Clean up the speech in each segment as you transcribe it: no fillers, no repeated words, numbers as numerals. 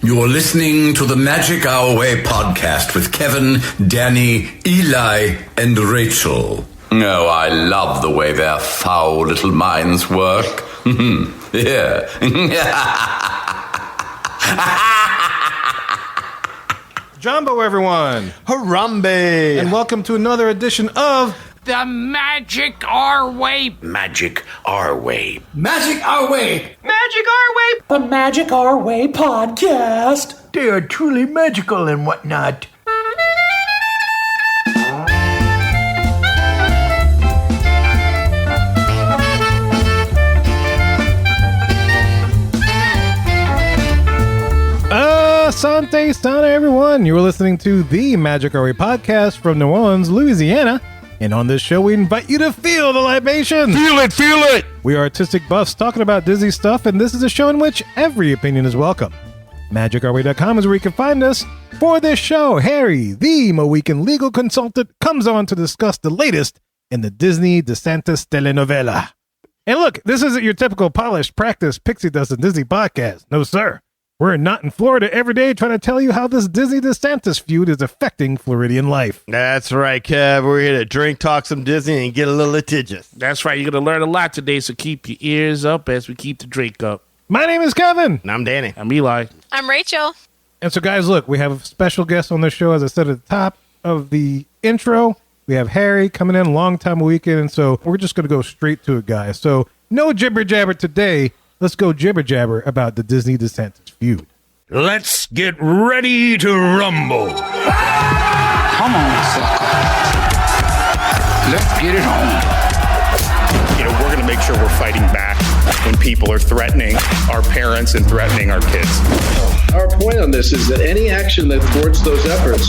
You're listening to the Magic Our Way podcast with Kevin, Danny, Eli, and Rachel. Oh, I love the way their foul little minds work. Yeah. Jumbo, everyone. Harambe. And welcome to another edition of The Magic Our Way. Magic Our Way. Magic Our Way. Magic Our Way. The Magic Our Way podcast. They are truly magical and whatnot. Asante Sana, everyone. You are listening to the Magic Our Way podcast from New Orleans, Louisiana. And on this show, we invite you to feel the libation. Feel it, feel it. We are artistic buffs talking about Disney stuff, and this is a show in which every opinion is welcome. MagicOurWay.com is where you can find us. For this show, Harry, the Mohican legal consultant, comes on to discuss the latest in the Disney DeSantis telenovela. And look, this isn't your typical polished practice pixie dust and Disney podcast. No, sir. We're not in Florida every day trying to tell you how this Disney DeSantis feud is affecting Floridian life. That's right, Kev. We're here to drink, talk some Disney, and get a little litigious. That's right. You're going to learn a lot today, so keep your ears up as we keep the drink up. My name is Kevin. And I'm Danny. I'm Eli. I'm Rachel. And so, guys, look, we have a special guest on the show, as I said at the top of the intro. We have Harry coming in, long time weekend, and so we're just going to go straight to it, guys. So, no jibber jabber today. Let's go jibber jabber about the Disney DeSantis feud. Let's get ready to rumble. Come on, sucker. Let's get it on. You know, we're going to make sure we're fighting back when people are threatening our parents and threatening our kids. Our point on this is that any action that thwarts those efforts,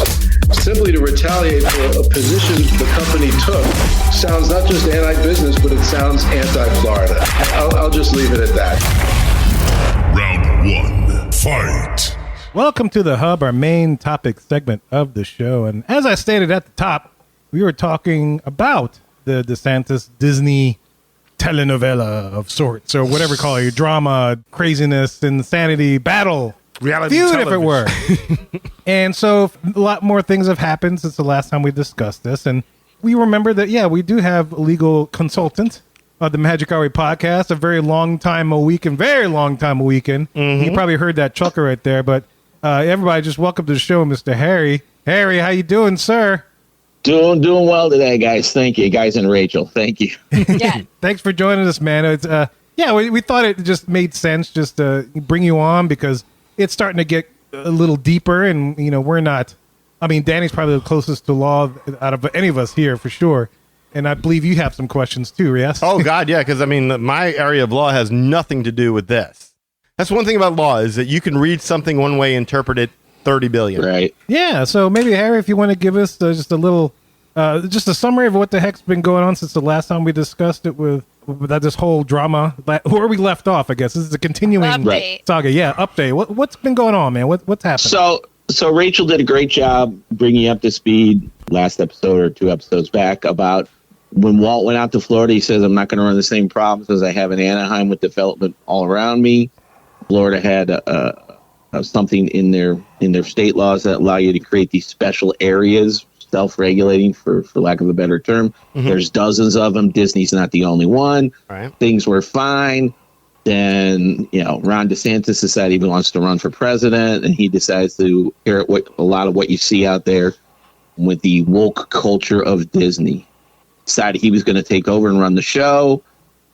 simply to retaliate for a position the company took, sounds not just anti-business, but it sounds anti-Florida. I'll just leave it at that. Round one, fight. Welcome to The Hub, our main topic segment of the show. And as I stated at the top, we were talking about the DeSantis Disney telenovela of sorts, or whatever you call it, your drama, craziness, insanity, battle, reality feud, television. if it were. And so a lot more things have happened since the last time we discussed this. And we remember that, yeah, we do have a legal consultant of the Magic Our Way podcast, a very long time a weekend. You probably heard that chuckle right there, but everybody just welcome to the show, Mr. Harry. Harry, how you doing, sir? Doing well today, guys. Thank you, guys, and Rachel. Thank you. Yeah. Thanks for joining us, man. It's we thought it just made sense just to bring you on because it's starting to get a little deeper, and we're not. I mean, Danny's probably the closest to law out of any of us here for sure, and I believe you have some questions too, yes? Oh God, yeah. Because I mean, my area of law has nothing to do with this. That's one thing about law is that you can read something one way, interpret it 30 billion. Right. Yeah. So maybe Harry, if you want to give us just a little. Just a summary of what the heck's been going on since the last time we discussed it with this whole drama. Where we left off, I guess. This is a continuing saga. Yeah, update. What's been going on, man? What's happening? So Rachel did a great job bringing you up to speed last episode or 2 episodes back about when Walt went out to Florida. He says, I'm not going to run the same problems as I have in Anaheim with development all around me. Florida had something in their state laws that allow you to create these special areas, self-regulating for lack of a better term. Mm-hmm. There's dozens of them. Disney's not the only one. Right. Things were fine. Then, Ron DeSantis decided he wants to run for president, and he decides to inherit a lot of what you see out there with the woke culture of Disney. Decided he was going to take over and run the show.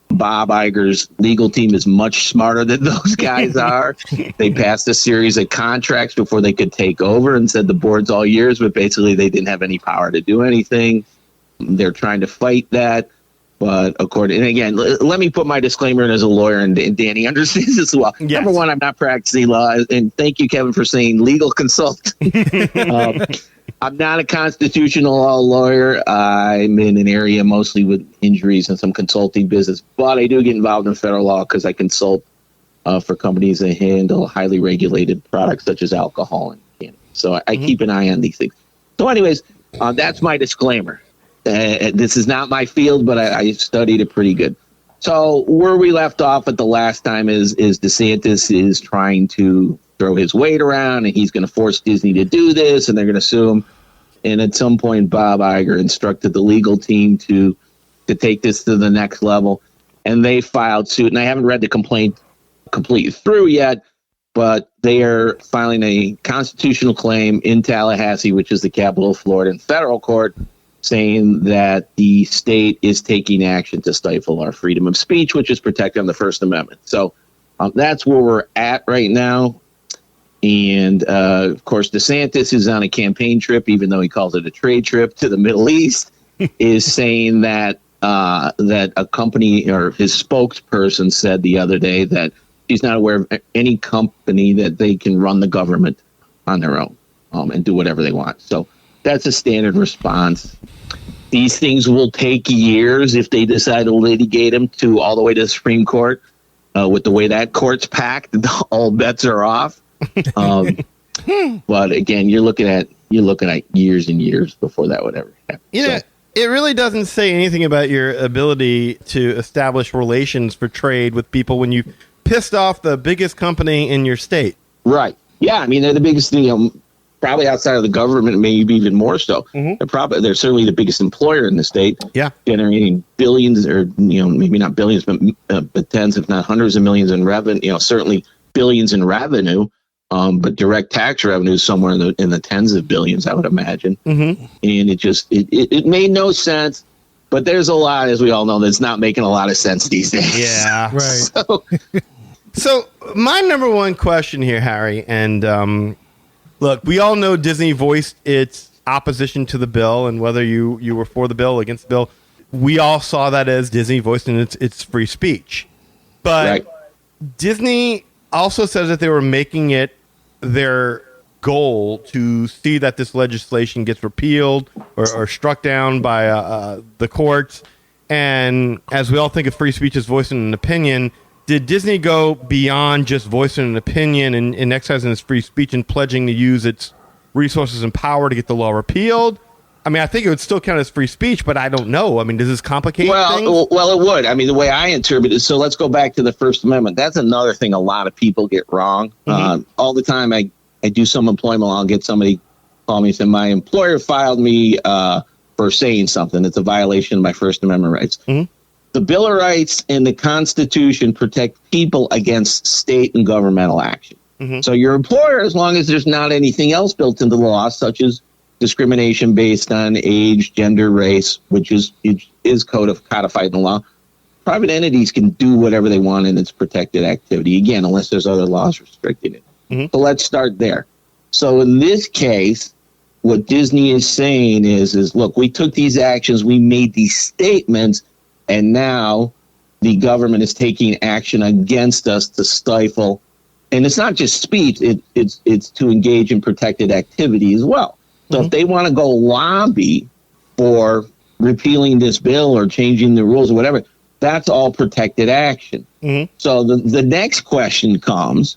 Bob Iger's legal team is much smarter than those guys are. They passed a series of contracts before they could take over and said the board's all yours, but basically they didn't have any power to do anything. They're trying to fight that. But and again, let me put my disclaimer in as a lawyer, and Danny understands this well. Yes. Number one, I'm not practicing law, and thank you, Kevin, for saying legal consultant. I'm not a constitutional law lawyer. I'm in an area mostly with injuries and some consulting business, but I do get involved in federal law because I consult for companies that handle highly regulated products such as alcohol and cannabis. So I keep an eye on these things. So anyways, that's my disclaimer. This is not my field, but I studied it pretty good. So where we left off at the last time is DeSantis is trying to throw his weight around, and he's going to force Disney to do this, and they're going to sue him. And at some point, Bob Iger instructed the legal team to take this to the next level, and they filed suit. And I haven't read the complaint completely through yet, but they are filing a constitutional claim in Tallahassee, which is the capital of Florida, in federal court, saying that the state is taking action to stifle our freedom of speech, which is protected on the First Amendment. So that's where we're at right now. And, of course, DeSantis is on a campaign trip, even though he calls it a trade trip to the Middle East, is saying that a company, or his spokesperson said the other day that he's not aware of any company that they can run the government on their own and do whatever they want. So that's a standard response. These things will take years if they decide to litigate them to all the way to the Supreme Court. With the way that court's packed, all bets are off. But again, you're looking at years and years before that would ever happen. It really doesn't say anything about your ability to establish relations for trade with people when you pissed off the biggest company in your state. Right. Yeah. I mean, they're the biggest, probably outside of the government, maybe even more so. Mm-hmm. They're certainly the biggest employer in the state. Yeah. Generating billions, or, maybe not billions, but tens, if not hundreds of millions in revenue, certainly billions in revenue. But direct tax revenue is somewhere in the tens of billions, I would imagine. Mm-hmm. And it made no sense. But there's a lot, as we all know, that's not making a lot of sense these days. Yeah, right. So my number one question here, Harry, and look, we all know Disney voiced its opposition to the bill, and whether you were for the bill or against the bill, we all saw that as Disney voicing its free speech. But right. Disney also says that they were making it their goal to see that this legislation gets repealed or struck down by the courts. And as we all think of free speech as voicing an opinion, did Disney go beyond just voicing an opinion and exercising its free speech and pledging to use its resources and power to get the law repealed? I mean, I think it would still count as free speech, but I don't know. I mean, does this complicate things? Well, it would. I mean, the way I interpret it, so let's go back to the First Amendment. That's another thing a lot of people get wrong. Mm-hmm. All the time I do some employment law, I'll get somebody call me and say, my employer filed me for saying something. It's a violation of my First Amendment rights. Mm-hmm. The Bill of Rights and the Constitution protect people against state and governmental action. Mm-hmm. So your employer, as long as there's not anything else built into the law, such as discrimination based on age, gender, race, which is codified in the law. Private entities can do whatever they want in its protected activity, again, unless there's other laws restricting it. Mm-hmm. So let's start there. So in this case, what Disney is saying is look, we took these actions, we made these statements, and now the government is taking action against us to stifle. And it's not just speech, it's to engage in protected activity as well. So if they want to go lobby for repealing this bill or changing the rules or whatever, that's all protected action. Mm-hmm. So the next question comes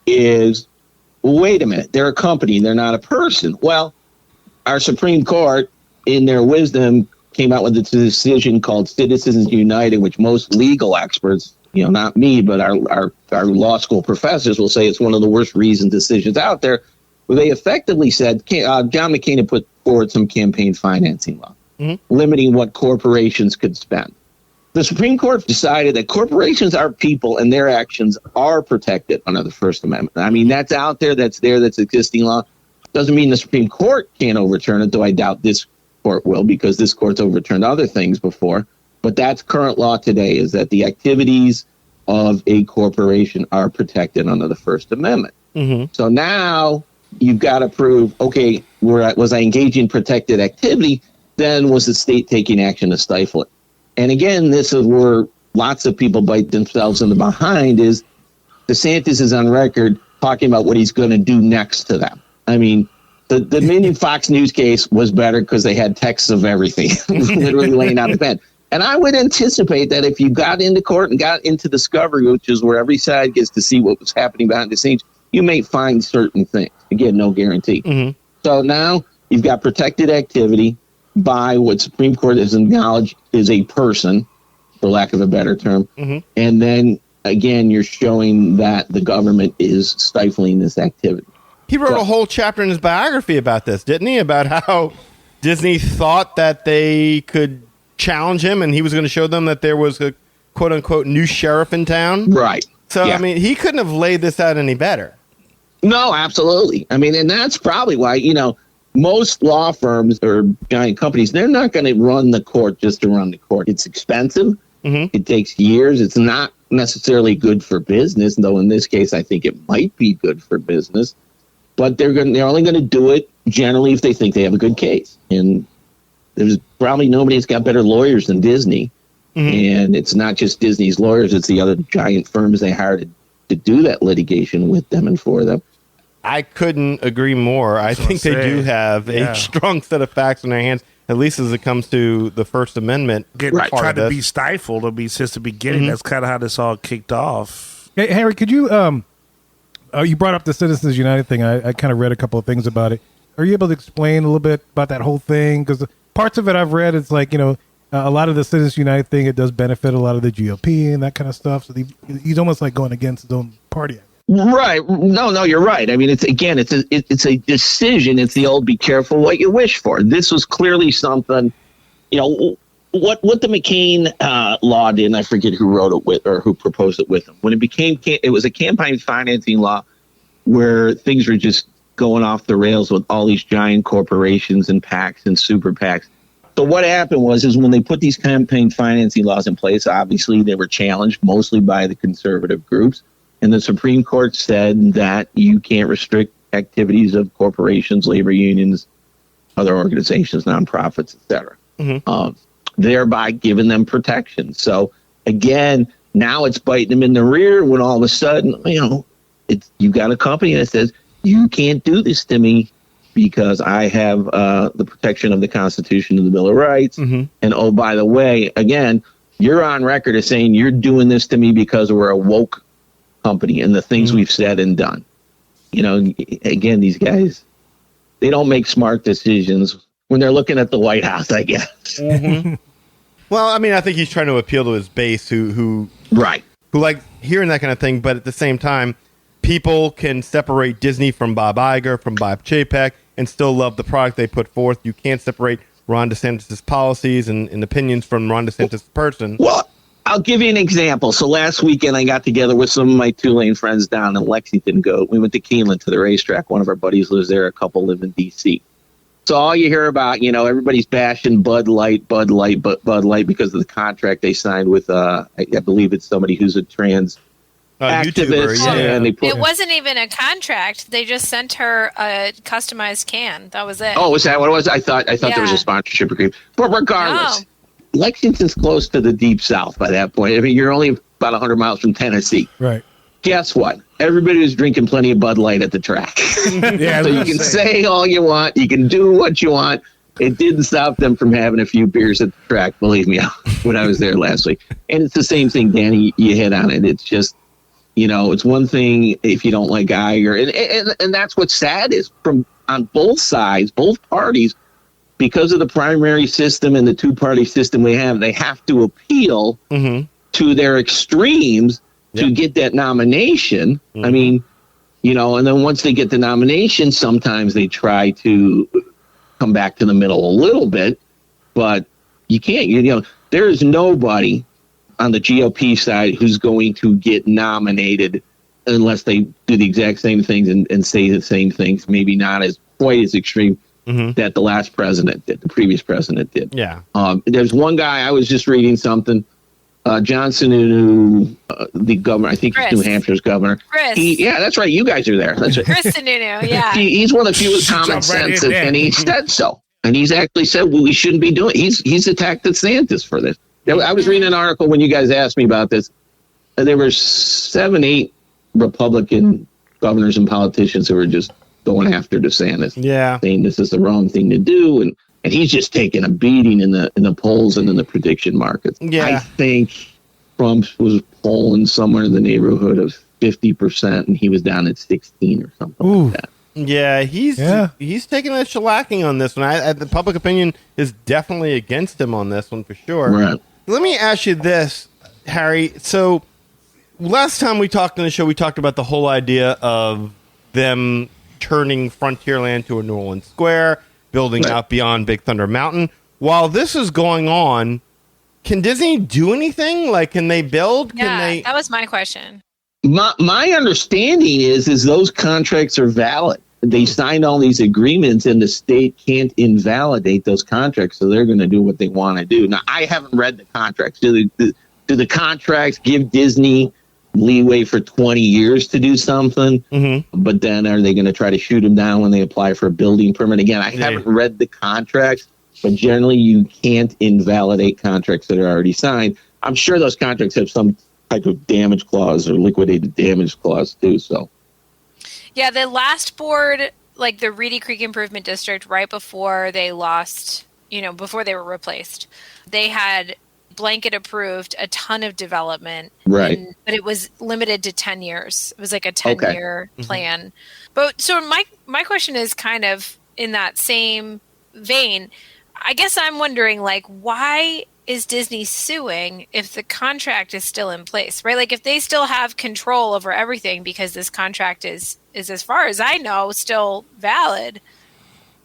is, well, wait a minute, they're a company, they're not a person. Well, our Supreme Court, in their wisdom, came out with a decision called Citizens United, which most legal experts, not me, but our law school professors will say it's one of the worst reasoned decisions out there. Where they effectively said, John McCain had put forward some campaign financing law, limiting what corporations could spend. The Supreme Court decided that corporations are people and their actions are protected under the First Amendment. I mean, that's out there, that's existing law. Doesn't mean the Supreme Court can't overturn it, though I doubt this court will, because this court's overturned other things before. But that's current law today, is that the activities of a corporation are protected under the First Amendment. Mm-hmm. So now you've got to prove, okay, was I engaging in protected activity? Then was the state taking action to stifle it? And again, this is where lots of people bite themselves in the behind, is DeSantis is on record talking about what he's going to do next to them. I mean, the Dominion Fox News case was better because they had texts of everything, literally laying out the pen. And I would anticipate that if you got into court and got into discovery, which is where every side gets to see what was happening behind the scenes, you may find certain things. Again, no guarantee. Mm-hmm. So now you've got protected activity by what Supreme Court has acknowledged is a person, for lack of a better term. Mm-hmm. And then again, you're showing that the government is stifling this activity. He wrote a whole chapter in his biography about this, didn't he? About how Disney thought that they could challenge him and he was going to show them that there was a quote-unquote new sheriff in town. Right. So, I mean, he couldn't have laid this out any better. No, absolutely. I mean, and that's probably why, most law firms or giant companies, they're not going to run the court just to run the court. It's expensive. Mm-hmm. It takes years. It's not necessarily good for business, though in this case, I think it might be good for business. But they're only going to do it generally if they think they have a good case. And there's probably nobody that's got better lawyers than Disney. Mm-hmm. And it's not just Disney's lawyers. It's the other giant firms they hired to do that litigation with them and for them. I couldn't agree more. I think they do have a strong set of facts in their hands, at least as it comes to the First Amendment. Trying to be stifled since the beginning. Mm-hmm. That's kind of how this all kicked off. Hey, Harry, could you... you brought up the Citizens United thing. I kind of read a couple of things about it. Are you able to explain a little bit about that whole thing? Because parts of it I've read, it's like, a lot of the Citizens United thing, it does benefit a lot of the GOP and that kind of stuff. So he's almost like going against his own party. Right. No, you're right. I mean, it's a decision. It's the old be careful what you wish for. This was clearly something, what the McCain law did, and I forget who wrote it with or who proposed it with him. When it was a campaign financing law where things were just going off the rails with all these giant corporations and PACs and super PACs. So what happened is when they put these campaign financing laws in place, obviously they were challenged mostly by the conservative groups. And the Supreme Court said that you can't restrict activities of corporations, labor unions, other organizations, nonprofits, et cetera, thereby giving them protection. So, again, now it's biting them in the rear when all of a sudden, you got a company that says, you can't do this to me because I have the protection of the Constitution and the Bill of Rights. Mm-hmm. And, oh, by the way, again, you're on record as saying you're doing this to me because we're a woke company and the things we've said and done. Again, these guys, they don't make smart decisions when they're looking at the White House, I guess. Mm-hmm. Well, I mean, I think he's trying to appeal to his base who like hearing that kind of thing. But at the same time, people can separate Disney from Bob Iger, from Bob Chapek, and still love the product they put forth. You can't separate Ron DeSantis' policies and opinions from Ron DeSantis' person. Well, I'll give you an example. So last weekend, I got together with some of my Tulane friends down in Lexington. We went to Keeneland to the racetrack. One of our buddies lives there. A couple live in D.C. So all you hear about, everybody's bashing Bud Light because of the contract they signed with, I believe it's somebody who's a trans activist. YouTuber, it wasn't even a contract. They just sent her a customized can. That was it. Oh, was that what it was? I thought there was a sponsorship agreement. But regardless. No. Lexington's close to the deep south by that point. I mean, you're only about 100 miles from Tennessee. Right. Guess what? Everybody was drinking plenty of Bud Light at the track. So you can say all you want. You can do what you want. It didn't stop them from having a few beers at the track, believe me, when I was there last week. And it's the same thing, Danny. You hit on it. It's just, it's one thing if you don't like Iger. And that's what's sad is from on both sides, both parties, because of the primary system and the two-party system we have, they have to appeal to their extremes to get that nomination. Mm-hmm. I mean, and then once they get the nomination, sometimes they try to come back to the middle a little bit, but you can't. There is nobody on the GOP side who's going to get nominated unless they do the exact same things and say the same things, maybe not as quite as extreme that the last president did, the previous president did. Yeah. There's one guy, I was just reading something, John Sununu, the governor, I think he's New Hampshire's governor. Chris. Yeah, that's right. You guys are there. That's right. Chris Sununu, yeah. He's one of the few with common sense, and he said so. And he's actually said, well, we shouldn't be doing it. He's attacked DeSantis for this. I was reading an article when you guys asked me about this. There were 7-8 Republican governors and politicians who were just going after DeSantis, saying this is the wrong thing to do, and he's just taking a beating in the polls and in the prediction markets. Yeah. I think Trump was polling somewhere in the neighborhood of 50%, and he was down at 16 or something like that. Yeah, he's taking a shellacking on this one. The public opinion is definitely against him on this one for sure. Right. Let me ask you this, Harry. So last time we talked on the show, we talked about the whole idea of them turning Frontierland to a New Orleans Square, building out beyond Big Thunder Mountain. While this is going on, can Disney do anything? Like, can they build? Yeah, that was my question. My understanding is those contracts are valid. They signed all these agreements, and the state can't invalidate those contracts, so they're going to do what they want to do. Now, I haven't read the contracts. Do the contracts give Disney leeway for 20 years to do something? Mm-hmm. But then are they going to try to shoot them down when they apply for a building permit? Again, I haven't read the contracts, but generally you can't invalidate contracts that are already signed. I'm sure those contracts have some type of damage clause or liquidated damage clause too. So, yeah, the last board, like the Reedy Creek Improvement District, right before they lost, before they were replaced, they had blanket approved a ton of development, right? But it was limited to 10 years. It was like a 10-year plan. Mm-hmm. But so my question is kind of in that same vein. I guess I'm wondering, like, why is Disney suing if the contract is still in place, right? Like, if they still have control over everything because this contract is as far as I know, still valid,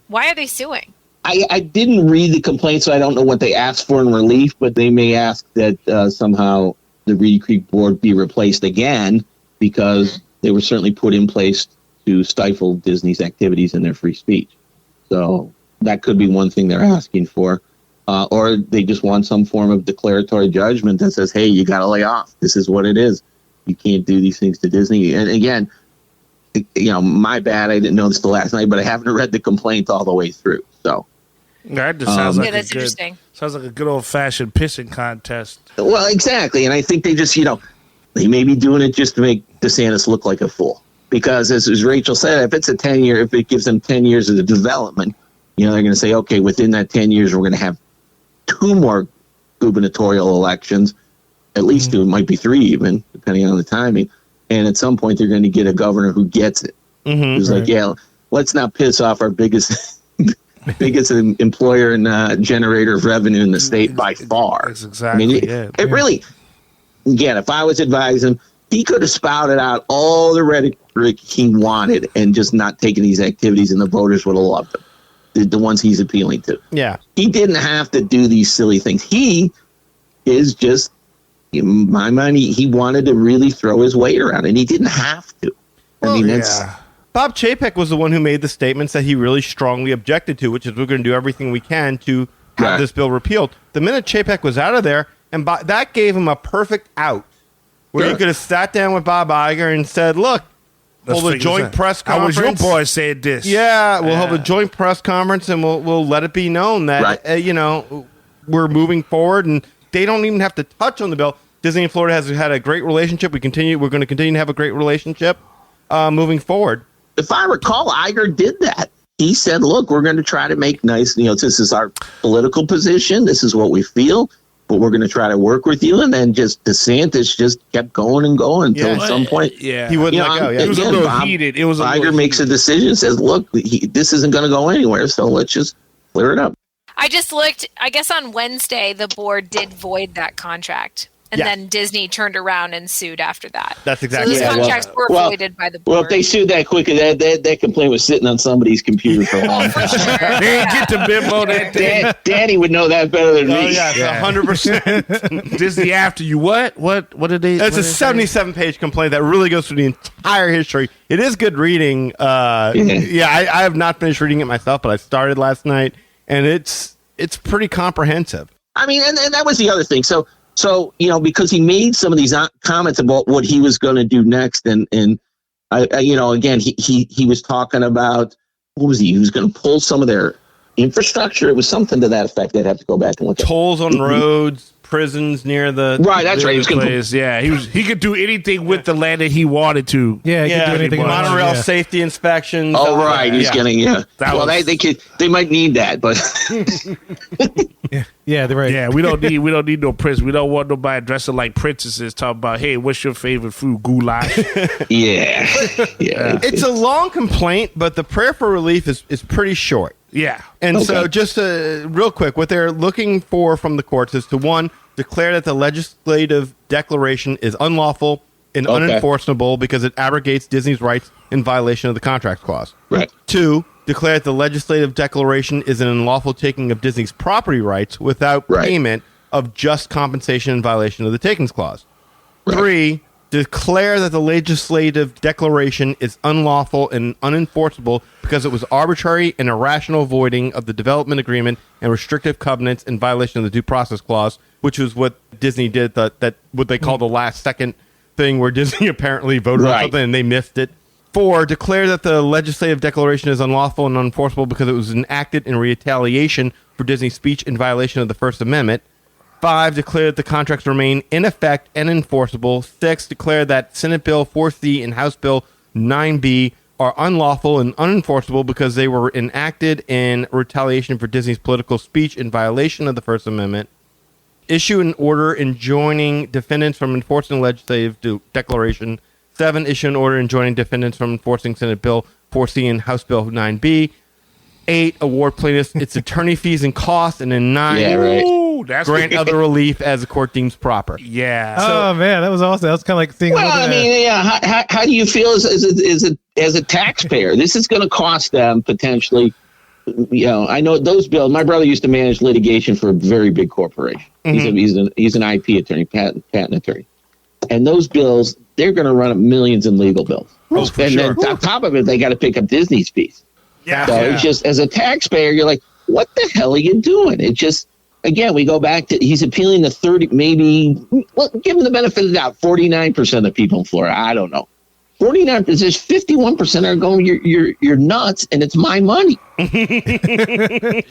why are they suing? I didn't read the complaint, so I don't know what they asked for in relief, but they may ask that somehow the Reedy Creek Board be replaced again because they were certainly put in place to stifle Disney's activities and their free speech. So that could be one thing they're asking for. Or they just want some form of declaratory judgment that says, hey, you got to lay off. This is what it is. You can't do these things to Disney. And again, my bad. I didn't know this till last night, but I haven't read the complaint all the way through. So that just sounds like that's interesting. Sounds like a good old fashioned pissing contest. Well, exactly. And I think they just, they may be doing it just to make DeSantis look like a fool. Because as Rachel said, if it's a 10-year, if it gives them 10 years of the development, they're going to say, okay, within that 10 years, we're going to have 2 more gubernatorial elections, at least 2, it might be 3 even, depending on the timing. And at some point, they're going to get a governor who gets it. Who's like, yeah, let's not piss off our biggest employer and generator of revenue in the state by far. That's exactly it really, again, if I was advising, he could have spouted out all the rhetoric he wanted and just not taken these activities, and the voters would have loved him. The ones he's appealing to. Yeah. He didn't have to do these silly things. He is just, in my mind, he wanted to really throw his weight around, and he didn't have to. Bob Chapek was the one who made the statements that he really strongly objected to, which is we're going to do everything we can to have this bill repealed. The minute Chapek was out of there, and that gave him a perfect out, where you could have sat down with Bob Iger and said, look, hold a joint press conference. I was your boy saying this. Yeah, we'll have a joint press conference and we'll let it be known that we're moving forward, and they don't even have to touch on the bill. Disney and Florida has had a great relationship. We're going to continue to have a great relationship moving forward. If I recall, Iger did that. He said, "Look, we're going to try to make nice. This is our political position. This is what we feel." But we're going to try to work with you. And then just DeSantis just kept going and going until at some point. Yeah. He wouldn't let go. Yeah. It was a little heated. Iger makes a decision, says, look, this isn't going to go anywhere, so let's just clear it up. I just looked, I guess on Wednesday, the board did void that contract. And then Disney turned around and sued after that. That's exactly so those contracts were voided by the board. Well, if they sued that quickly, that complaint was sitting on somebody's computer for a long time. They didn't get the memo that day. Danny would know that better than me. Oh, yeah, 100%. Disney after you. What did they... It's a 77-page complaint that really goes through the entire history. It is good reading. I have not finished reading it myself, but I started last night, and it's pretty comprehensive. I mean, and that was the other thing. So, because he made some of these comments about what he was going to do next, and again, he was talking about, what was he? He was going to pull some of their infrastructure. It was something to that effect. They'd have to go back and look at. Tolls on roads, prisons near the right. That's right. He could do anything with the land that he wanted to. Yeah, he could do anything. Monorail safety inspections. Oh, right. He's getting they might need that, but. Yeah, they're right. Yeah, we don't need no prince. We don't want nobody dressing like princesses talking about, hey, what's your favorite food? Goulash. Yeah. It's a long complaint, but the prayer for relief is pretty short. Yeah. And so just real quick, what they're looking for from the courts is to, one, declare that the legislative declaration is unlawful and unenforceable because it abrogates Disney's rights in violation of the Contracts Clause. Right. 2, declare that the legislative declaration is an unlawful taking of Disney's property rights without payment of just compensation in violation of the Takings Clause. 3, declare that the legislative declaration is unlawful and unenforceable because it was arbitrary and irrational voiding of the development agreement and restrictive covenants in violation of the Due Process Clause, which was what Disney did, that what they call the last second thing where Disney apparently voted on something and they missed it. 4, declare that the legislative declaration is unlawful and unenforceable because it was enacted in retaliation for Disney's speech in violation of the First Amendment. 5, declare that the contracts remain in effect and enforceable. 6, declare that Senate Bill 4C and House Bill 9B are unlawful and unenforceable because they were enacted in retaliation for Disney's political speech in violation of the First Amendment. Issue an order enjoining defendants from enforcing the legislative declaration. 7, issue an order enjoining defendants from enforcing Senate Bill 4C and House Bill 9B. 8, award plaintiffs its attorney fees and costs. And then 9, grant other relief as the court deems proper. Yeah. Oh, man, that was awesome. That was kind of like seeing. Well, I mean, how do you feel as a taxpayer? This is going to cost them potentially. You know, I know those bills. My brother used to manage litigation for a very big corporation. He's an IP attorney, patent attorney, and those bills, they're going to run up millions in legal bills. And then on top of it, they got to pick up Disney's fees. It's just, as a taxpayer, you're like, what the hell are you doing? It just, again, we go back to, he's appealing to 30, maybe, well, give him the benefit of the doubt, 49% of the people in Florida. I don't know. 49%, there's 51% are going, you're nuts, and it's my money.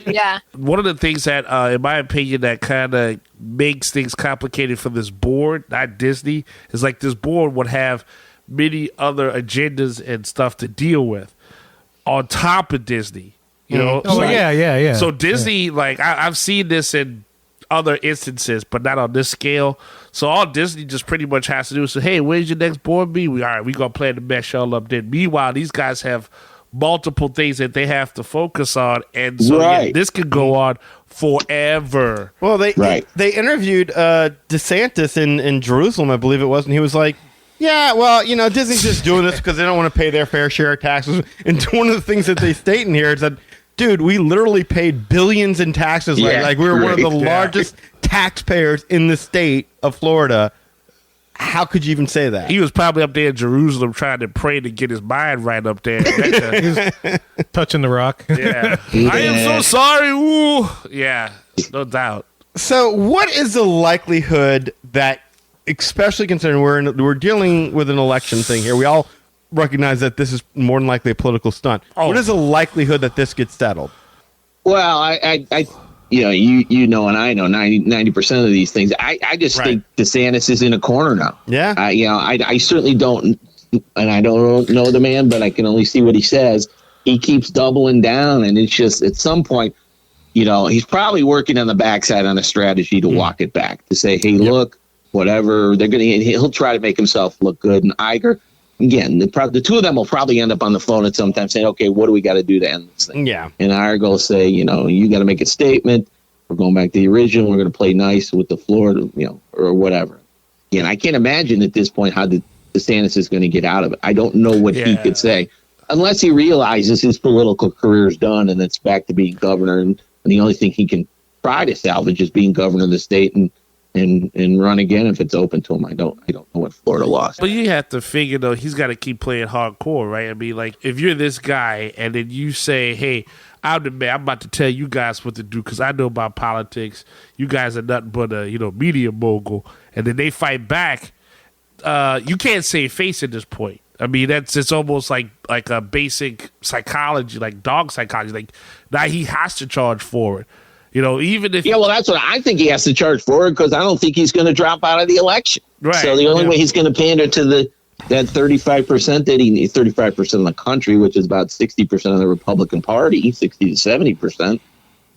Yeah. One of the things that, in my opinion, that kind of makes things complicated for this board, not Disney, is like this board would have many other agendas and stuff to deal with on top of Disney. You know? Yeah. So Disney, like, I've seen this in other instances, but not on this scale. So all Disney just pretty much has to do is say, hey, where's your next board meeting? All right, we're going to plan to mesh all up there. Meanwhile, these guys have multiple things that they have to focus on. And so this could go on forever. Well, they interviewed DeSantis in Jerusalem, I believe it was, and he was like, yeah, well, you know, Disney's just doing this because they don't want to pay their fair share of taxes. And one of the things that they state in here is that, dude, we literally paid billions in taxes. Like we were one of the largest taxpayers in the state of Florida. How could you even say that? He was probably up there in Jerusalem trying to pray to get his mind right up there. Touching the rock. Yeah. I am so sorry. Ooh. Yeah, no doubt. So what is the likelihood that, especially considering we're dealing with an election thing here, we all recognize that this is more than likely a political stunt. What is the likelihood that this gets settled? Well, I you know, and I know 90% of these things. I just think DeSantis is in a corner now. Yeah. I certainly don't, and I don't know the man, but I can only see what he says. He keeps doubling down, and it's just at some point, you know, he's probably working on the backside on a strategy to walk it back, to say, hey, look, whatever he'll try to make himself look good. And Iger, again, the two of them will probably end up on the phone at some time saying, okay, what do we got to do to end this thing? Yeah. And Iger will say, you know, you got to make a statement. We're going back to the original. We're going to play nice with the Florida, you know, or whatever. Again, I can't imagine at this point how DeSantis is going to get out of it. I don't know what he could say unless he realizes his political career is done and it's back to being governor. And the only thing he can try to salvage is being governor of the state and run again if it's open to him. I don't know what Florida lost. But you have to figure, though, he's got to keep playing hardcore, right? I mean, like, if you're this guy and then you say, hey, I'm the man, I'm about to tell you guys what to do because I know about politics. You guys are nothing but a, you know, media mogul. And then they fight back. You can't save face at this point. I mean, it's almost like a basic psychology, like dog psychology. Like, now he has to charge forward. You know, even if... Yeah, well, that's what I think he has to charge forward because I don't think he's going to drop out of the election. Right. So the only way he's going to pander to that 35% that he needs, 35% of the country, which is about 60% of the Republican Party, 60 to 70%,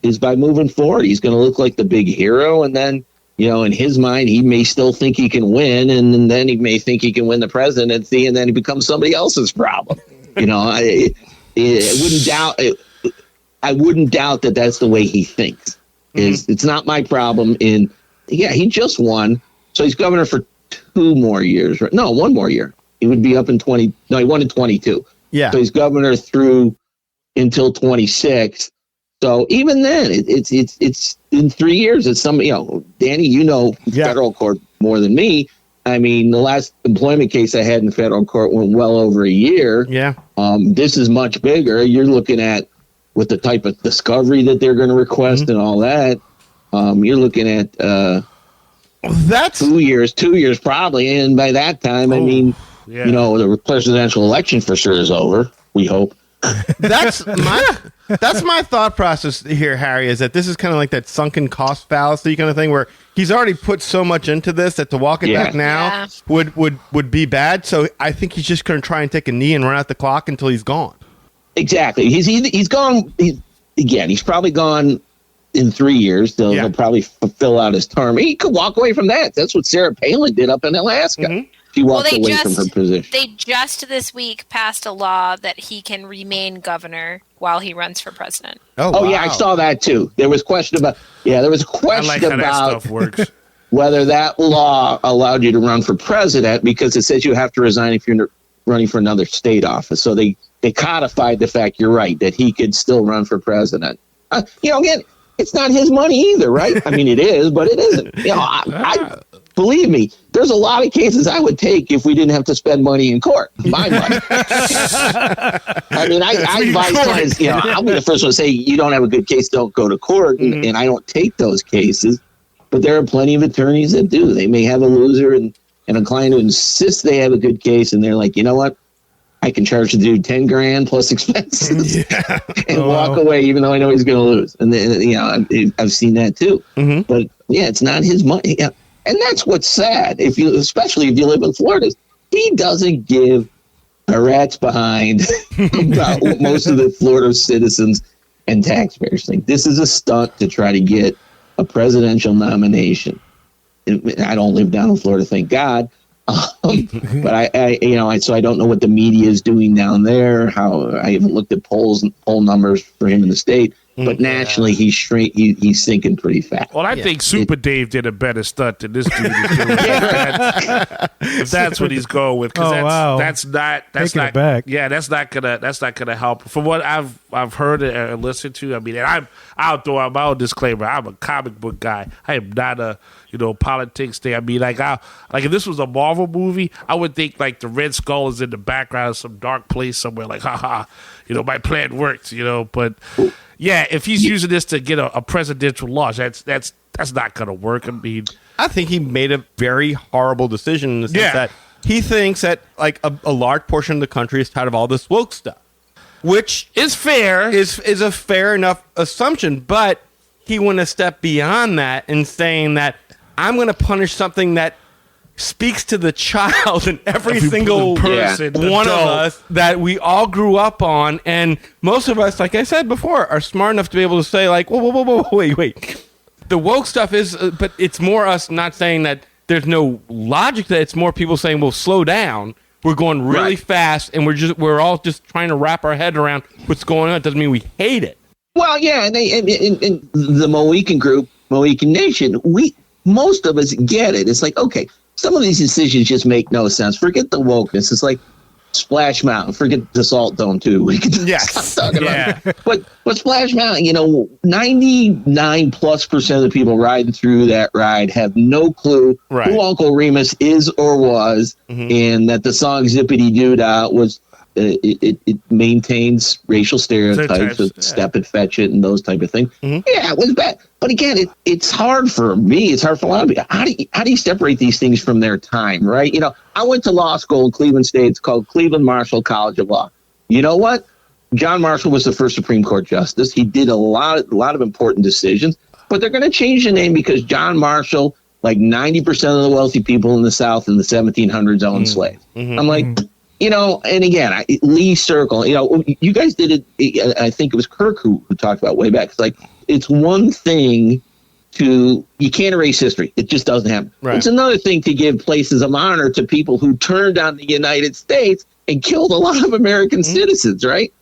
is by moving forward. He's going to look like the big hero, and then, you know, in his mind, he may still think he can win, and then he may think he can win the presidency, and then he becomes somebody else's problem. You know, I wouldn't doubt that that's the way he thinks. It's not my problem. He just won, so he's governor for 2 more years. Right? No, 1 more year. He would be up in 20. No, he won in 22. Yeah. So he's governor through until 26. So even then, it's in 3 years. It's some, Danny, federal court more than me. I mean, the last employment case I had in federal court went well over a year. Yeah. This is much bigger. You're looking at, with the type of discovery that they're going to request and all that, you're looking at that's 2 years probably. And by that time, the presidential election for sure is over, we hope. That's my thought process here, Harry, is that this is kind of like that sunken cost fallacy kind of thing where he's already put so much into this that to walk it back now would be bad. So I think he's just going to try and take a knee and run out the clock until he's gone. Exactly. He's gone. He's probably gone in 3 years. He'll probably fill out his term. He could walk away from that. That's what Sarah Palin did up in Alaska. Mm-hmm. She walked away from her position. They just this week passed a law that he can remain governor while he runs for president. Oh, wow. Yeah, I saw that too. There was question about. Yeah, there was a question about that stuff works. Whether that law allowed you to run for president, because it says you have to resign if you're running for another state office. So they codified the fact, you're right, that he could still run for president. Again, it's not his money either, right? I mean, it is, but it isn't. I believe me, there's a lot of cases I would take if we didn't have to spend money in court. My money. I mean, I advise clients, I'll be the first one to say, you don't have a good case, don't go to court. And I don't take those cases. But there are plenty of attorneys that do. They may have a loser and a client who insists they have a good case. And they're like, you know what? I can charge the dude $10,000 plus expenses and walk away, even though I know he's going to lose. And then, I've seen that too. Mm-hmm. But it's not his money. Yeah. And that's what's sad. Especially if you live in Florida, he doesn't give a rat's behind about what most of the Florida citizens and taxpayers think. This is a stunt to try to get a presidential nomination. I don't live down in Florida, thank God. But so I don't know what the media is doing down there. How I haven't looked at poll numbers for him in the state. But nationally, he's sinking pretty fast. Well, I think Super Dave did a better stunt than this dude is doing. If that's what he's going with, because that's not gonna help. From what I've heard and listened to, I mean, and I'll throw out my own disclaimer. I'm a comic book guy. I am not a politics thing. I mean, like if this was a Marvel movie, I would think like the Red Skull is in the background of some dark place somewhere. Like, haha, my plan worked. But. Yeah, if he's using this to get a presidential launch, that's not going to work. I mean, I think he made a very horrible decision in the sense that he thinks that like a large portion of the country is tired of all this woke stuff, which is fair, is a fair enough assumption. But he went a step beyond that in saying that I'm going to punish something that speaks to the child and every single person, one of us that we all grew up on. And most of us, like I said before, are smart enough to be able to say like, whoa, wait. The woke stuff is, but it's more us not saying that there's no logic to that. It's more people saying, well, slow down. We're going really fast and we're all just trying to wrap our head around what's going on. It doesn't mean we hate it. Well, yeah. And the Mohican group, Mohican Nation, most of us get it. It's like, okay, some of these decisions just make no sense. Forget the wokeness. It's like Splash Mountain. Forget the Salt Dome, too. We can stop talking about it. But Splash Mountain, 99+% of the people riding through that ride have no clue who Uncle Remus is or was, and that the song Zippity Doo Dah was, it maintains racial stereotypes of step and fetch it and those type of things. Yeah, it was bad. But again, it's hard for me. It's hard for a lot of people. How do you separate these things from their time, right? I went to law school in Cleveland State. It's called Cleveland Marshall College of Law. You know what? John Marshall was the first Supreme Court justice. He did a lot of important decisions. But they're going to change the name because John Marshall, like 90% of the wealthy people in the South in the 1700s owned slaves. I'm like... and again, Lee Circle, you guys did it. I think it was Kirk who talked about way back. It's like, it's one thing you can't erase history. It just doesn't happen. Right. It's another thing to give places of honor to people who turned on the United States and killed a lot of American citizens, right?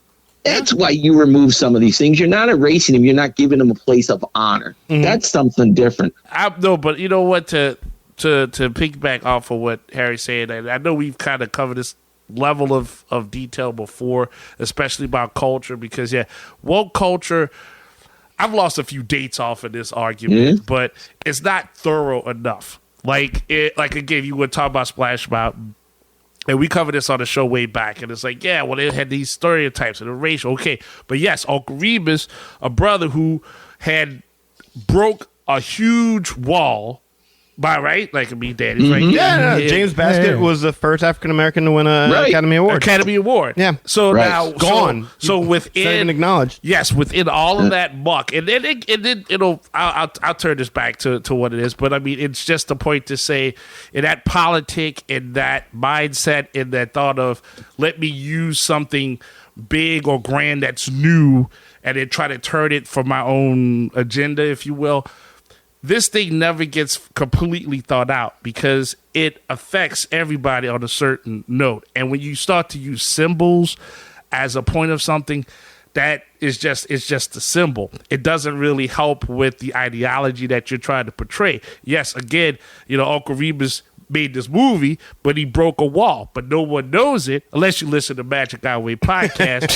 That's why you remove some of these things. You're not erasing them. You're not giving them a place of honor. That's something different. No, but you know what? To to piggyback off of what Harry said, and I know we've kind of covered this level of detail before, especially about culture, because woke culture, I've lost a few dates off of this argument, but it's not thorough enough. Like again, you would talk about Splash Mountain, and we covered this on the show way back, and it's like, yeah, well, it had these stereotypes and the racial, okay, but yes, Uncle Remus, a brother who had broke a huge wall. By right, like Daddy's right. Yeah, James Baskett was the first African American to win an Academy Award. Yeah. So now gone. So within, not even acknowledged. Yes, within all of that muck, and then I'll turn this back to what it is. But I mean, it's just a point to say, in that politic, in that mindset, in that thought of let me use something big or grand that's new, and then try to turn it for my own agenda, if you will. This thing never gets completely thought out because it affects everybody on a certain note. And when you start to use symbols as a point of something, that is just a symbol. It doesn't really help with the ideology that you're trying to portray. Yes, again, Uncle Remus made this movie, but he broke a wall. But no one knows it unless you listen to Magic Our Way podcast,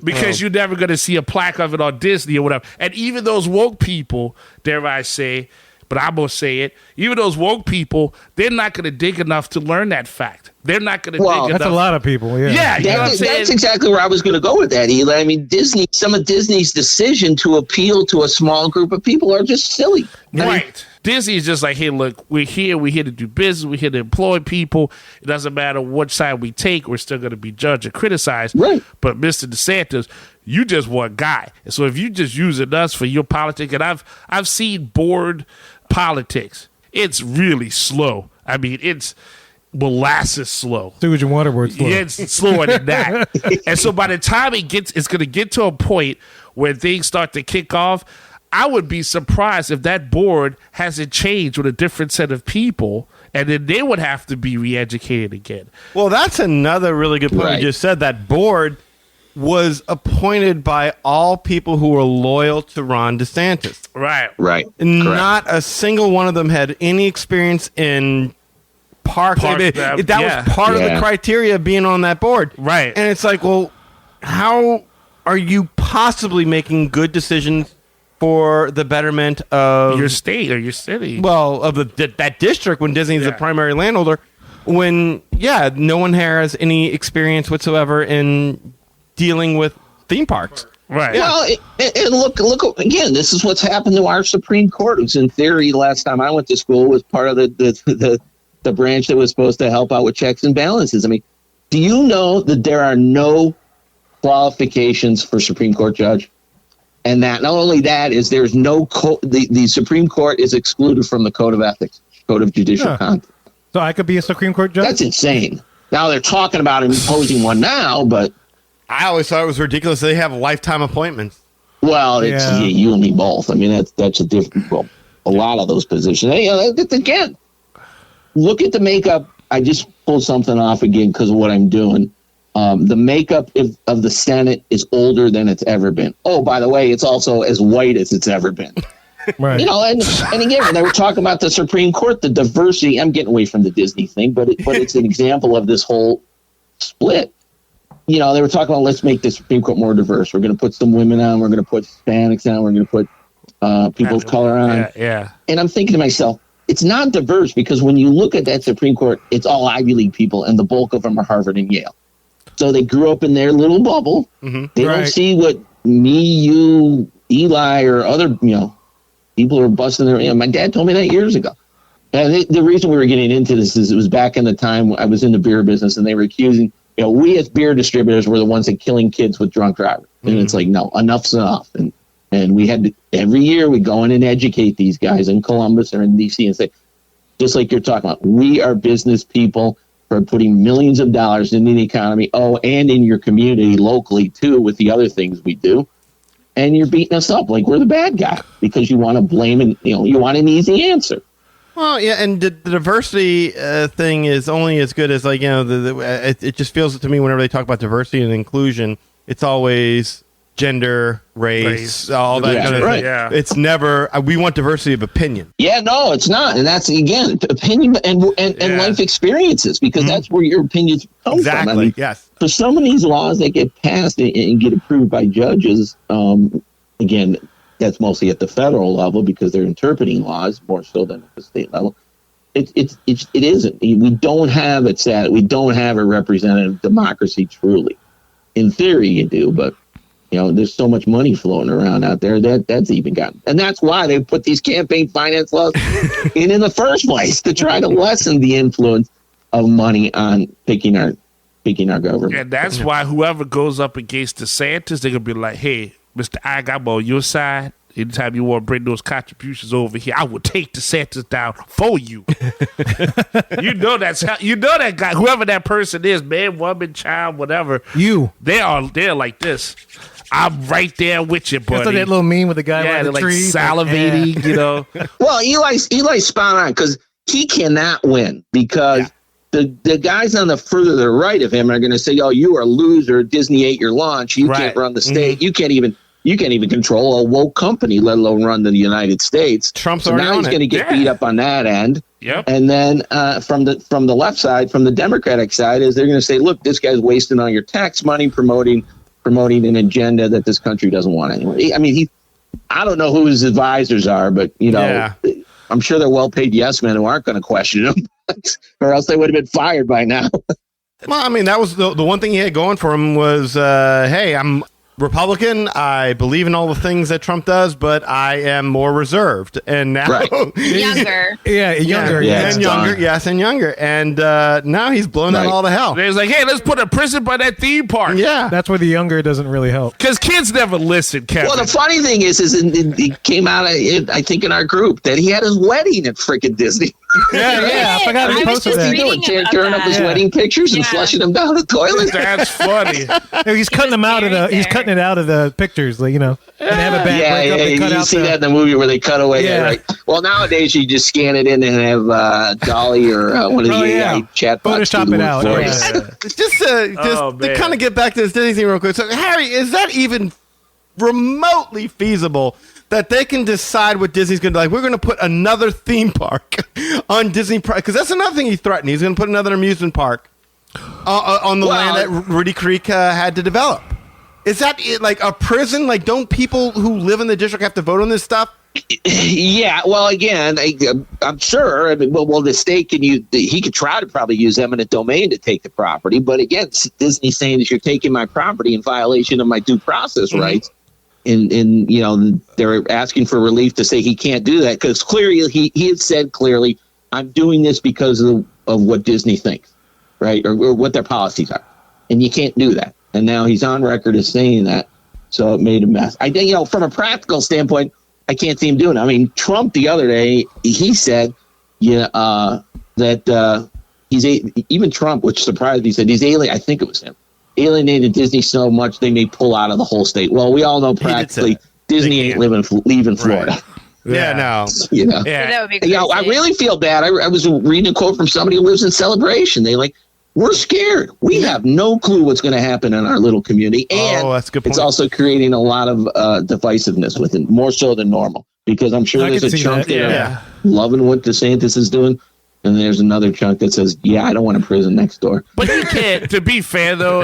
because you're never going to see a plaque of it on Disney or whatever. And even those woke people, dare I say, but I'm going to say it, even those woke people, they're not going to dig enough to learn that fact. They're not going to dig enough. That's a lot of people, Yeah, you know what I'm saying? That's exactly where I was going to go with that, Eli. I mean, some of Disney's decision to appeal to a small group of people are just silly. Right. Disney is just like, hey, look, we're here to do business, we're here to employ people. It doesn't matter which side we take, we're still going to be judged and criticized. Right. But Mr. DeSantis, you just one guy. And so if you just using us for your politics, and I've seen board politics, it's really slow. I mean, it's molasses slow. Sewage and water words slow. Yeah, it's slower than that. And so by the time it's going to get to a point where things start to kick off, I would be surprised if that board hasn't changed with a different set of people, and then they would have to be re-educated again. Well, that's another really good point you just said. That board was appointed by all people who were loyal to Ron DeSantis. Right. Not a single one of them had any experience in parks. That was part of the criteria of being on that board. Right. And it's like, well, how are you possibly making good decisions for the betterment of your state or your city? Well, of that district when Disney's the primary landholder, when no one has any experience whatsoever in dealing with theme parks. Right. Well, and look again. This is what's happened to our Supreme Court, who's in theory, last time I went to school, was part of the branch that was supposed to help out with checks and balances. I mean, do you know that there are no qualifications for Supreme Court judge? And that not only that is there's no the Supreme Court is excluded from the Code of Ethics, Code of Judicial Conduct. So I could be a Supreme Court judge? That's insane. Now they're talking about imposing one now, but I always thought it was ridiculous. They have lifetime appointments. Well, it's you and me both. I mean, that's a different. Well, a lot of those positions. Again, look at the makeup. I just pulled something off again because of what I'm doing. The makeup of the Senate is older than it's ever been. Oh, by the way, it's also as white as it's ever been. Right. And again, when they were talking about the Supreme Court, the diversity. I'm getting away from the Disney thing, but it's an example of this whole split. They were talking about let's make the Supreme Court more diverse. We're going to put some women on. We're going to put Hispanics on. We're going to put people of color on. Yeah. And I'm thinking to myself, it's not diverse because when you look at that Supreme Court, it's all Ivy League people, and the bulk of them are Harvard and Yale. So they grew up in their little bubble. Mm-hmm. They don't see what me, you, Eli, or other people are busting their. My dad told me that years ago. And the reason we were getting into this is it was back in the time I was in the beer business, and they were accusing. We as beer distributors were the ones that killing kids with drunk drivers, and it's like, no, enough's enough. And we had to, every year we go in and educate these guys in Columbus or in DC and say, just like you're talking about, we are business people. For putting millions of dollars into the economy, and in your community locally too, with the other things we do, and you're beating us up like we're the bad guy because you want to blame and you want an easy answer. Well, yeah, and the diversity thing is only as good as it just feels to me whenever they talk about diversity and inclusion, it's always gender, race, all that kind of right. thing. Yeah. It's never, we want diversity of opinion. Yeah, no, it's not. And that's, again, opinion and life experiences, because that's where your opinions come from. I mean, Yes. for some of these laws that get passed and get approved by judges, again, that's mostly at the federal level because they're interpreting laws more so than at the state level. It isn't. We don't have we don't have a representative democracy truly. In theory, you do, but there's so much money floating around out there that's even gotten, and that's why they put these campaign finance laws in the first place, to try to lessen the influence of money on picking our government. And that's why whoever goes up against DeSantis, they're gonna be like, "Hey, Mr. Ig, I'm on your side. Anytime you want to bring those contributions over here, I will take DeSantis down for you." That guy, whoever that person is, man, woman, child, whatever. They're like this. I'm right there with you, buddy. That's that little meme with the guy by the like tree, salivating, Well, Eli's spot on, because he cannot win, because the guys on the further to the right of him are going to say, "Oh, you are a loser. Disney ate your lunch. You can't run the state. You can't even control a woke company, let alone run the United States." Trump's so now he's going to get beat up on that end. Yep. And then from the left side, from the Democratic side, is they're going to say, "Look, this guy's wasting all your tax money promoting an agenda that this country doesn't want anyway." I mean, I don't know who his advisors are, but I'm sure they're well-paid yes men who aren't going to question him, or else they would have been fired by now. Well, I mean, that was the one thing he had going for him was, hey, I'm Republican. I believe in all the things that Trump does, but I am more reserved. And now younger. Younger. And younger. And now he's blown out all the hell. He's like, "Hey, let's put a prison by that theme park." Yeah. That's where the younger doesn't really help. Because kids never listen, Kevin. Well, the funny thing is it came out, I think, in our group that he had his wedding at freaking Disney. Yeah. I forgot he posted that. Tearing up his wedding pictures and flushing them down the toilet. That's funny. He's cutting them out of cutting it out of the pictures, and they have a bad breakup. They cut you out see that in the movie where they cut away. Yeah. Right? Well, nowadays you just scan it in and have Dolly or one of the AI chatbots Photoshop it out. Just to kind of get back to this Disney thing real quick. So, Harry, is that even remotely feasible that they can decide what Disney's going to do? Like, we're going to put another theme park on Disney, because that's another thing he threatened. He's going to put another amusement park on the land that Rudy Creek had to develop. Is that like a prison? Like, don't people who live in the district have to vote on this stuff? Yeah. Well, again, I'm sure. I mean, well, the state he could try to probably use eminent domain to take the property, but again, Disney's saying that you're taking my property in violation of my due process rights. And they're asking for relief to say he can't do that, because clearly he had said clearly, "I'm doing this because of what Disney thinks," right, or what their policies are, and you can't do that. And now he's on record as saying that, so it made a mess. I think from a practical standpoint, I can't see him doing it. I mean, Trump the other day, he said, that he's even Trump, which surprised me, said he's I think it was him. Alienated Disney so much they may pull out of the whole state. Well, we all know practically Disney ain't leaving Florida. Right. Yeah, no. Yeah, that would be crazy. I really feel bad. I was reading a quote from somebody who lives in Celebration. They we're scared. We have no clue what's going to happen in our little community. And that's a good point. It's also creating a lot of divisiveness within, more so than normal, because I'm sure there's a chunk that are loving what DeSantis is doing. And there's another chunk that says, "Yeah, I don't want a prison next door." But you can't. To be fair, though,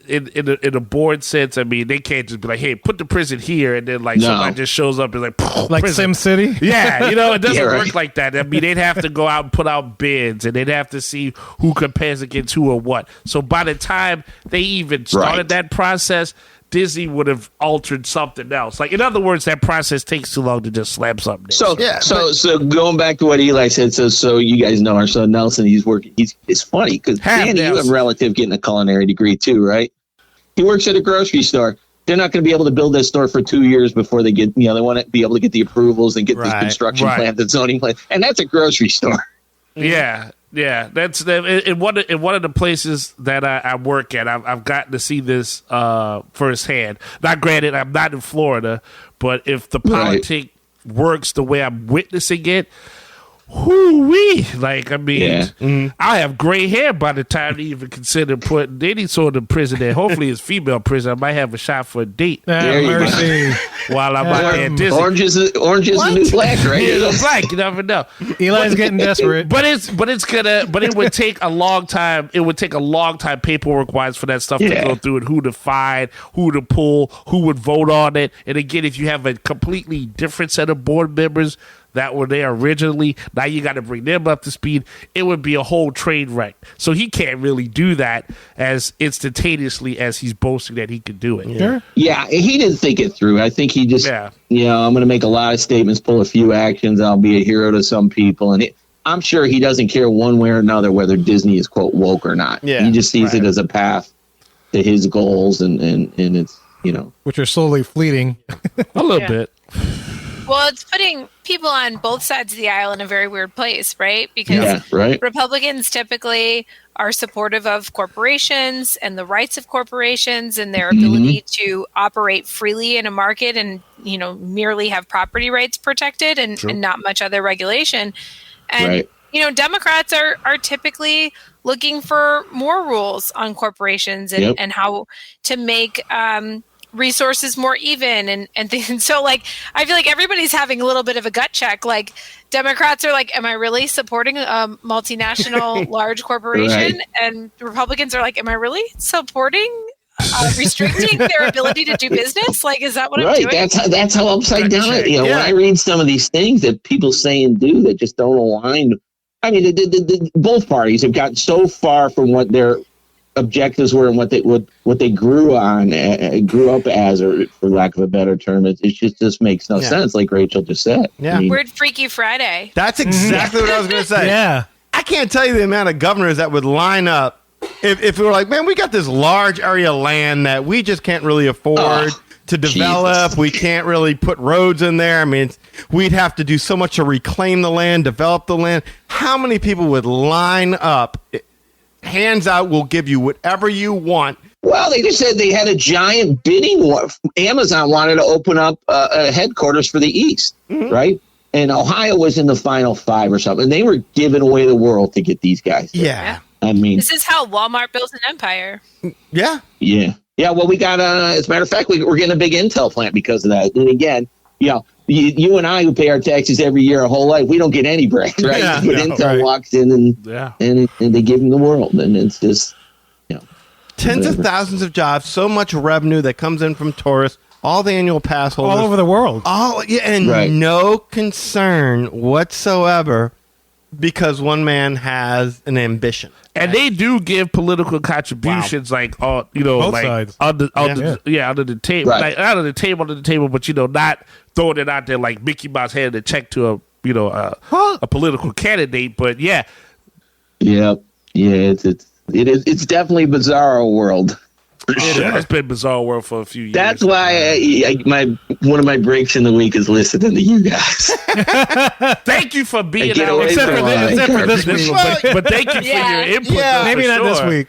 in a board sense, I mean, they can't just be like, "Hey, put the prison here," and then somebody just shows up and like prison. SimCity. Yeah, it doesn't work like that. I mean, they'd have to go out and put out bids, and they'd have to see who compares against who or what. So by the time they even started that process, Disney would have altered something else. Like, in other words, that process takes too long to just slam something down. So going back to what Eli said, so you guys know our son Nelson, he's working. It's funny because Danny, you have a relative getting a culinary degree too, right? He works at a grocery store. They're not going to be able to build that store for 2 years before they get, they want to be able to get the approvals and get the construction plans and zoning plans, and that's a grocery store. Yeah. Yeah, that's in one of the places that I work at. I've gotten to see this firsthand. Not granted, I'm not in Florida, but if the politic works the way I'm witnessing it, whoo-wee. Like, I mean, I have gray hair by the time they even consider putting any sort of prison there. Hopefully it's female prison. I might have a shot for a date. Mercy. While I'm out there at Disney. Orange is the new black, right? Yeah, black. You never know. Eli's getting desperate. But it would take a long time. It would take a long time paperwork wise for that stuff to go through, and who to find, who to pull, who would vote on it. And again, if you have a completely different set of board members that were there originally, now you got to bring them up to speed. It would be a whole train wreck. So he can't really do that as instantaneously as he's boasting that he could do it. Yeah, he didn't think it through. I think he just, I'm going to make a lot of statements, pull a few actions. I'll be a hero to some people. And I'm sure he doesn't care one way or another whether Disney is, quote, woke or not. He just sees it as a path to his goals, and it's, which are slowly fleeting. A little bit. Well, it's putting people on both sides of the aisle in a very weird place, right? Because Republicans typically are supportive of corporations and the rights of corporations and their ability to operate freely in a market and, merely have property rights protected and not much other regulation. And, Democrats are typically looking for more rules on corporations and how to make resources more even and things. So like I feel like everybody's having a little bit of a gut check. Like Democrats are like, am I really supporting a multinational large corporation? And Republicans are like, am I really supporting restricting their ability to do business? Like, is that what I'm doing? That's how upside down it. When I read some of these things that people say and do that just don't align. I mean, both parties have gotten so far from what their objectives were and what they grew up as, or for lack of a better term, it just makes no sense. Like Rachel just said. Yeah, weird Freaky Friday. That's exactly what I was going to say. I can't tell you the amount of governors that would line up if we were like, man, we got this large area of land that we just can't really afford to develop. Jesus. We can't really put roads in there. I mean, we'd have to do so much to reclaim the land, develop the land. How many people would line up? Hands out, we'll give you whatever you want. Well, they just said they had a giant bidding war. Amazon wanted to open up a headquarters for the East, right? And Ohio was in the final 5 or something. They were giving away the world to get these guys there. Yeah. I mean, this is how Walmart builds an empire. Yeah. Well, we got, as a matter of fact, we're getting a big Intel plant because of that. And again, you and I who pay our taxes every year our whole life, we don't get any break, right? But Intel walks in and they give them the world, and it's just tens of thousands of jobs, so much revenue that comes in from tourists, all the annual pass holders, all over the world, no concern whatsoever because one man has an ambition. And they do give political contributions, like both sides. under the table, like out of the table, but not throwing it out there like Mickey Mouse handed a check to a political candidate. But it's definitely a bizarre world. It's been bizarre world for a few years. That's why one of my breaks in the week is listening to you guys. Thank you for being out, except for this week. But thank you for your input. Maybe not this week.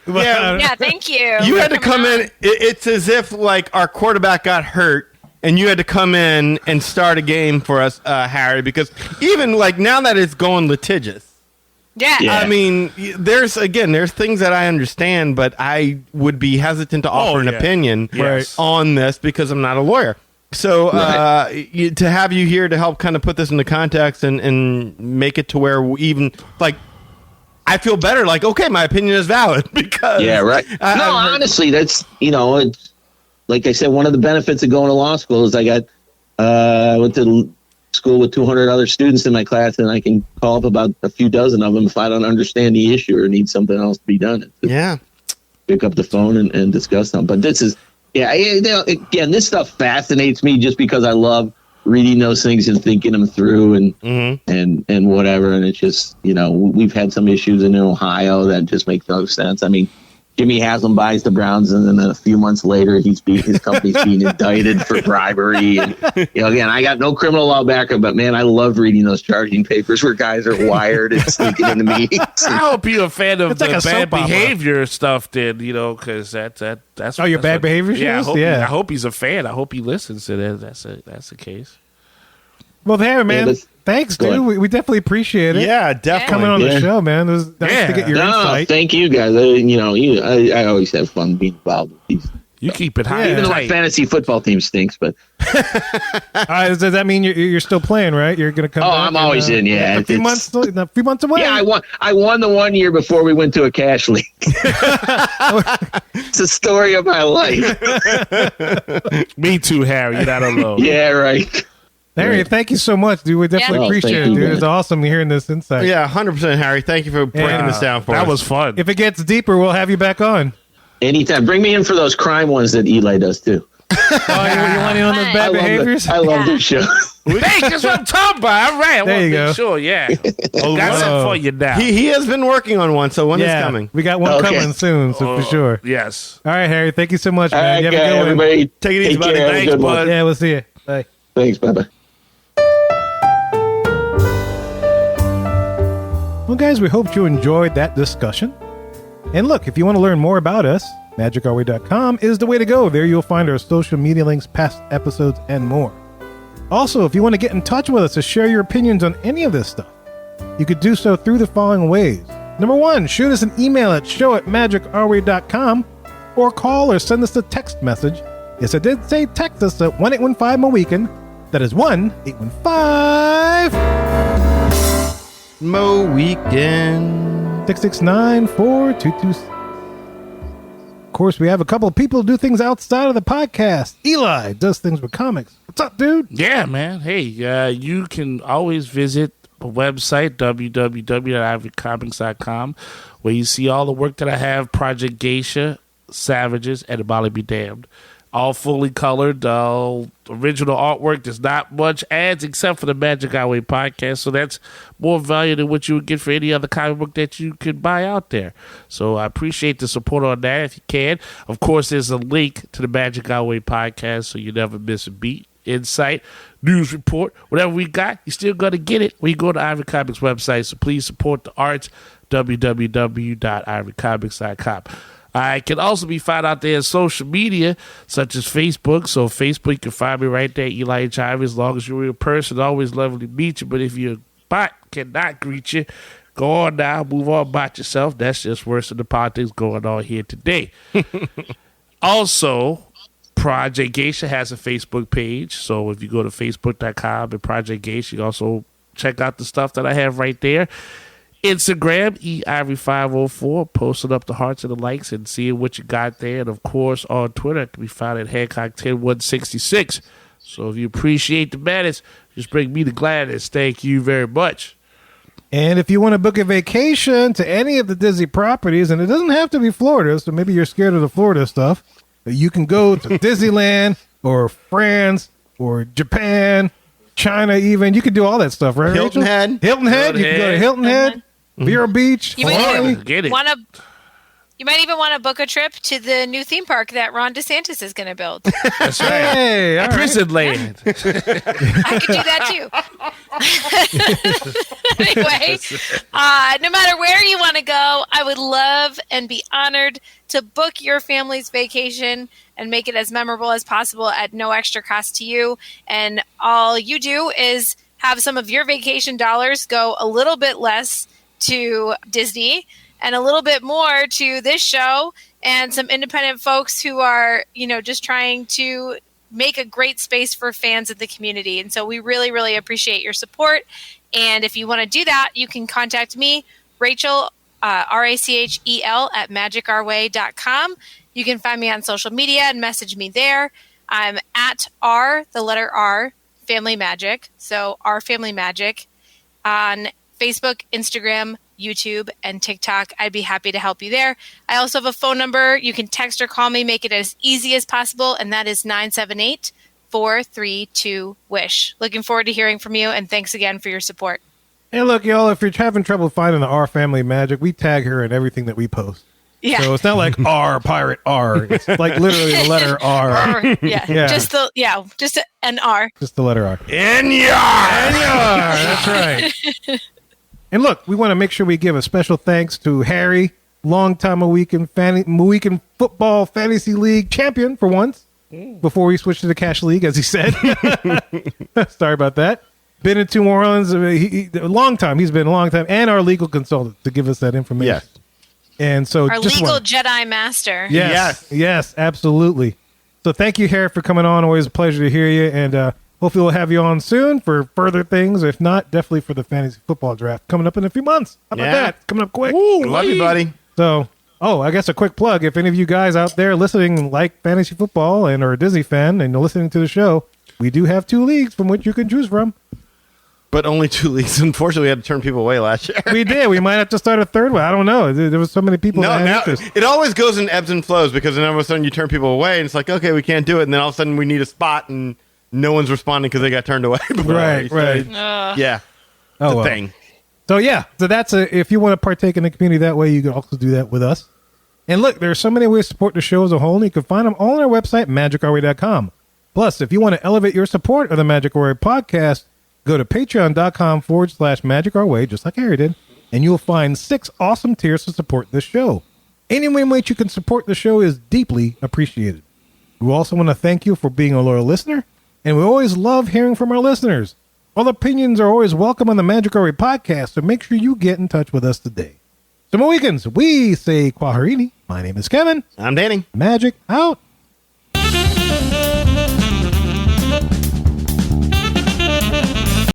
Thank you. You had to come in. It's as if like our quarterback got hurt, and you had to come in and start a game for us, Harry. Because even like now that it's going litigious. Yeah. I mean, there's things that I understand, but I would be hesitant to offer an opinion on this because I'm not a lawyer. So to have you here to help kind of put this into context and make it to where we even like, I feel better. Like, okay, my opinion is valid because honestly, that's it's like I said, one of the benefits of going to law school is I went to school with 200 other students in my class, and I can call up about a few dozen of them if I don't understand the issue or need something else to be done. Pick up the phone and discuss them. But this is, again, this stuff fascinates me just because I love reading those things and thinking them through and whatever. And it's just, we've had some issues in Ohio that just make no sense. I mean, Jimmy Haslam buys the Browns, and then a few months later, his company's being indicted for bribery. And again, I got no criminal law background, but man, I love reading those charging papers where guys are wired and sneaking into meetings. I hope you're a fan of the bad behavior stuff, then, because that's your bad behavior. I hope he's a fan. I hope he listens to that. That's the case. Well, there, man. Thanks, dude. We definitely appreciate it. Yeah, definitely. Coming on the show, man. It was nice to get your insight. Thank you, guys. I always have fun being involved with these. You keep it high. Even though my fantasy football team stinks, but does that mean you're still playing, right? You're going to come back? I'm always in, yeah. A few months away. Yeah, I won the 1 year before we went to a cash league. It's the story of my life. Me too, Harry. You're not alone. Yeah, right. Harry, thank you so much, dude. We definitely appreciate it, dude. Man. It's awesome hearing this insight. Yeah, 100%, Harry. Thank you for breaking this down for us. That was fun. If it gets deeper, we'll have you back on. Anytime. Bring me in for those crime ones that Eli does, too. You want in on those bad behaviors? I love this show. Hey, that's what I'm talking about. All right. I There want you to go. make sure, yeah. Got something for you now. He has been working on one, so when is coming? We got one coming soon, so for sure. Yes. All right, Harry. Thank you so much, man. All right, You have a good one. everybody. Take it easy, buddy. Care. Have a Thanks, good one. bud. Yeah, we'll see you. Bye. Thanks. Bye-bye. Well, guys, we hope you enjoyed that discussion. And look, if you want to learn more about us, magicourway.com is the way to go. There you'll find our social media links, past episodes, and more. Also, if you want to get in touch with us to share your opinions on any of this stuff, you could do so through the following ways. Number one, shoot us an email at show@magicourway.com or call or send us a text message. Yes, I did say text us at 1-815-MOWEEKEND. That is 1-815 Mo Weekend 669-4226. Of course, we have a couple of people who do things outside of the podcast. Eli does things with comics. What's up, dude? Yeah, man. Hey, you can always visit the website, www.ivorycomics.com, where you see all the work that I have, Project Geisha, Savages, and Molly Be Damned. All fully colored, original artwork. There's not much ads except for the Magic Our Way podcast, so that's more value than what you would get for any other comic book that you could buy out there. So I appreciate the support on that if you can. Of course, there's a link to the Magic Our Way podcast, so you never miss a beat. Insight, news report, whatever we got, you still got to get it when you go to Ivory Comics website. So please support the arts, www.ivorycomics.com. I can also be found out there on social media, such as Facebook. So Facebook, you can find me right there, Eli H. Ivy. As long as you're a real person, always lovely to meet you. But if you're a bot, cannot greet you, go on now, move on about yourself. That's just worse than the politics going on here today. Also, Project Geisha has a Facebook page. So if you go to facebook.com and Project Geisha, you also check out the stuff that I have right there. Instagram, eIvory504, posting up the hearts and the likes and seeing what you got there. And, of course, on Twitter, it can be found at Hancock10166. So if you appreciate the madness, just bring me the gladness. Thank you very much. And if you want to book a vacation to any of the Disney properties, and it doesn't have to be Florida, so maybe you're scared of the Florida stuff, but you can go to Disneyland or France or Japan, China even. You can do all that stuff, right, Hilton Rachel? Head. Hilton Head. You can go to Hilton Head, Vero Beach. You might even Get it. You might even want to book a trip to the new theme park that Ron DeSantis is going to build. That's right. Hey, all right. Prison land. I could do that too. Anyway, no matter where you want to go, I would love and be honored to book your family's vacation and make it as memorable as possible at no extra cost to you. And all you do is have some of your vacation dollars go a little bit less to Disney and a little bit more to this show and some independent folks who are, just trying to make a great space for fans of the community. And so we really, really appreciate your support. And if you want to do that, you can contact me, Rachel, RACHEL at magicourway.com. You can find me on social media and message me there. I'm at the letter R, Family Magic. So R Family Magic on Facebook, Instagram, YouTube, and TikTok. I'd be happy to help you there. I also have a phone number. You can text or call me, make it as easy as possible, and that is 978-432-WISH. Looking forward to hearing from you, and thanks again for your support. Hey, look, y'all, if you're having trouble finding the R Family Magic, we tag her in everything that we post. Yeah. So it's not like R, pirate R. It's like literally the letter R. Yeah. Just an R. Just the letter R. N-Y-R. That's right. And look, we want to make sure we give a special thanks to Harry, longtime Mohican Football Fantasy League champion for once, before we switched to the Cash League, as he said. Sorry about that. been in New Orleans. I mean, a long time. He's been a long time, and our legal consultant to give us that information. Yes. And so, Our legal Jedi master. Yes, absolutely. So thank you, Harry, for coming on. Always a pleasure to hear you, and hopefully we'll have you on soon for further things. If not, definitely for the fantasy football draft coming up in a few months. How about that? Coming up quick. Love you, buddy. So, I guess a quick plug. If any of you guys out there listening like fantasy football and are a Disney fan and you're listening to the show, we do have 2 leagues from which you can choose from. But only 2 leagues. Unfortunately, we had to turn people away last year. We did. We might have to start a third one. I don't know. There was so many people. It always goes in ebbs and flows because then all of a sudden you turn people away and it's like, okay, we can't do it. And then all of a sudden we need a spot and no one's responding because they got turned away. Right. Yeah. It's a thing. So that's if you want to partake in the community that way, you can also do that with us. And look, there are so many ways to support the show as a whole, and you can find them all on our website, magicourway.com. Plus, if you want to elevate your support of the Magic Our Way podcast, go to patreon.com/magicourway, just like Harry did, and you'll find 6 awesome tiers to support this show. Any way in which you can support the show is deeply appreciated. We also want to thank you for being a loyal listener, and we always love hearing from our listeners. All opinions are always welcome on the Magic Our Way podcast, so make sure you get in touch with us today. So, Mohicans, we say Kwaherini. My name is Kevin. I'm Danny. Magic out.